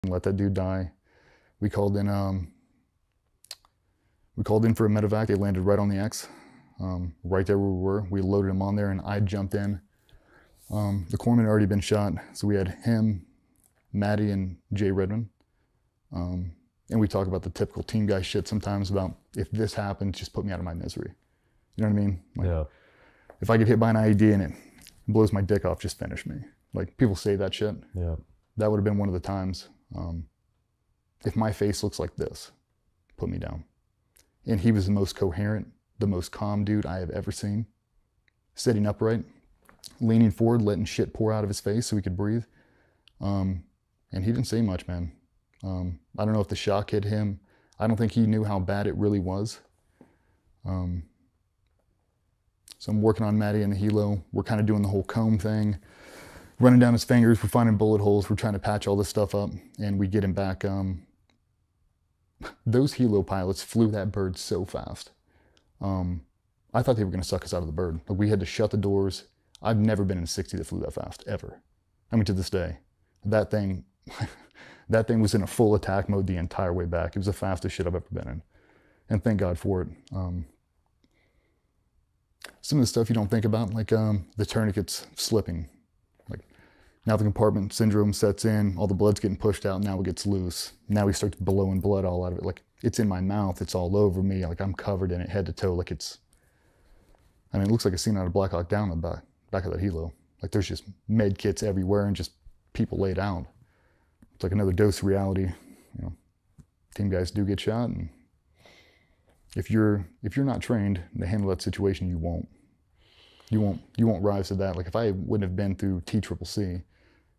let that dude die. We called in for a medevac. They landed right on the X, right there where we were. We loaded him on there, and I jumped in. The corpsman had already been shot, so we had him, Maddie, and Jay Redmond. And we talk about the typical team guy shit sometimes about, if this happens, just put me out of my misery. You know what I mean? Like, yeah. If I get hit by an IED and it blows my dick off, just finish me. Like, people say that shit. Yeah. That would have been one of the times. If my face looks like this, put me down. And he was the most coherent, the most calm dude I have ever seen. Sitting upright, leaning forward, letting shit pour out of his face so he could breathe. And he didn't say much, man. I don't know if the shock hit him. I don't think he knew how bad it really was. So I'm working on Maddie and the helo. We're kind of doing the whole comb thing, running down his fingers. We're finding bullet holes. We're trying to patch all this stuff up, and we get him back. Those helo pilots flew that bird so fast. I thought they were going to suck us out of the bird. Like, we had to shut the doors. I've never been in a 60 that flew that fast, ever. I mean, to this day. That thing was in a full attack mode the entire way back. It was the fastest shit I've ever been in. And thank God for it. Some of the stuff you don't think about, like the tourniquets slipping. Like, now the compartment syndrome sets in, all the blood's getting pushed out, now it gets loose. Now he starts blowing blood all out of it. Like, it's in my mouth, it's all over me, like I'm covered in it head to toe. Like, it's, I mean, it looks like a scene out of Black Hawk Down on the back of that helo. Like, there's just med kits everywhere and just people laid out. It's like another dose of reality. You know, team guys do get shot, and if you're not trained to handle that situation, you won't rise to that. Like, if I wouldn't have been through TCCC,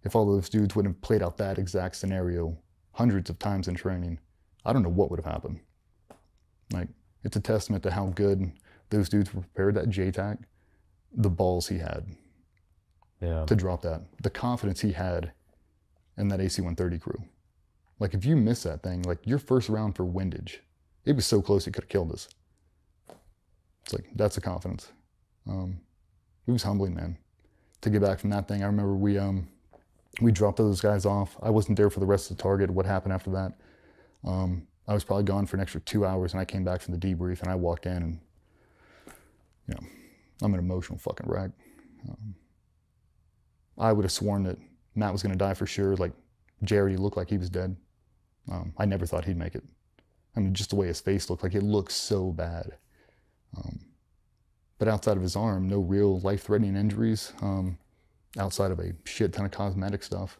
if all those dudes wouldn't have played out that exact scenario hundreds of times in training, I don't know what would have happened. Like, it's a testament to how good those dudes were prepared. That JTAC, the balls he had to drop that, the confidence he had in that AC-130 crew. Like, if you miss that thing, like your first round for windage, it was so close it could have killed us. It's like, that's the confidence. It was humbling, man, to get back from that thing. I remember we dropped those guys off. I wasn't there for the rest of the target. What happened after that? I was probably gone for an extra 2 hours, and I came back from the debrief, and I walked in, and, you know, I'm an emotional fucking wreck. I would have sworn that Matt was going to die for sure. Like, Jerry looked like he was dead. I never thought he'd make it. I mean, just the way his face looked, like, it looked so bad. But outside of his arm, no real life-threatening injuries, outside of a shit ton of cosmetic stuff.